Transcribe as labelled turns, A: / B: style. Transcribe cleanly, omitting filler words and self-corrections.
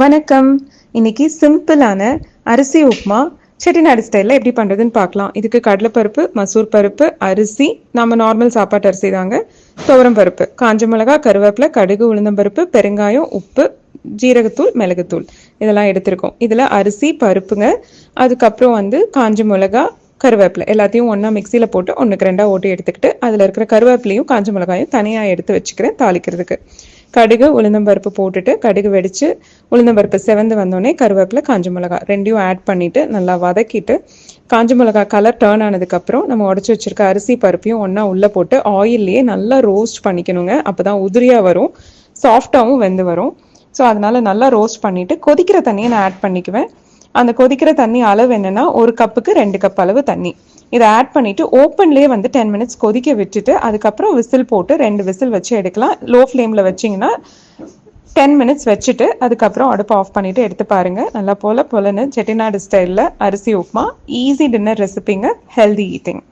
A: வணக்கம். இன்னைக்கு சிம்பிளான அரிசி உப்புமா செட்டிநாடு ஸ்டைலில் எப்படி பண்ணுறதுன்னு பார்க்கலாம். இதுக்கு கடலைப்பருப்பு, மசூர் பருப்பு, அரிசி, நம்ம நார்மல் சாப்பாட்டு அரிசி தாங்க, துவரம் பருப்பு, காஞ்ச மிளகா, கருவேப்பிலை, கடுகு, உளுந்தம்பருப்பு, பெருங்காயம், உப்பு, ஜீரகத்தூள், மிளகுத்தூள் இதெல்லாம் எடுத்திருக்கோம். இதில் அரிசி பருப்புங்க, அதுக்கப்புறம் காஞ்ச மிளகா, கருவேப்பிலை எல்லாத்தையும் ஒன்றா மிக்சியில் போட்டு ஒன்றுக்கு ரெண்டாக ஓட்டி எடுத்துக்கிட்டு அதில் இருக்கிற கருவேப்பிலையும் காஞ்ச மிளகாயும் தனியாக எடுத்து வச்சுக்கிறேன் தாளிக்கிறதுக்கு. கடுகு உளுந்தம்பருப்பு போட்டுட்டு கடுகு வெடிச்சு உளுந்தம்பருப்பு செவந்து வந்தோடனே கருவேப்பிலை காஞ்ச மிளகா ரெண்டையும் ஆட் பண்ணிட்டு நல்லா வதக்கிட்டு காஞ்ச மிளகா கலர் டேர்ன் ஆனதுக்கப்புறம் நம்ம உடச்சி வச்சிருக்க அரிசி பருப்பையும் ஒன்றா உள்ளே போட்டு ஆயில்லையே நல்லா ரோஸ்ட் பண்ணிக்கணுங்க. அப்போ தான் உதிரியாக வரும், சாஃப்டாகவும் வெந்து வரும். ஸோ அதனால நல்லா ரோஸ்ட் பண்ணிட்டு கொதிக்கிற தண்ணியை நான் ஆட் பண்ணிக்குவேன். அந்த கொதிக்கிற தண்ணி அளவு என்னன்னா 1 கப்புக்கு 2 கப் அளவு தண்ணி. இதை ஆட் பண்ணிட்டு ஓப்பன்லேயே 10 மினிட்ஸ் கொதிக்க விட்டுட்டு அதுக்கப்புறம் விசில் போட்டு 2 விசில் வச்சு எடுக்கலாம். லோ ஃப்ளேமில் வச்சிங்கன்னா 10 மினிட்ஸ் வச்சுட்டு அதுக்கப்புறம் அடுப்பு ஆஃப் பண்ணிட்டு எடுத்து பாருங்க. நல்லா போலன்னு செட்டிநாடு ஸ்டைலில் அரிசி உப்புமா, ஈஸி டின்னர் ரெசிபிங்க, ஹெல்தி ஈட்டிங்.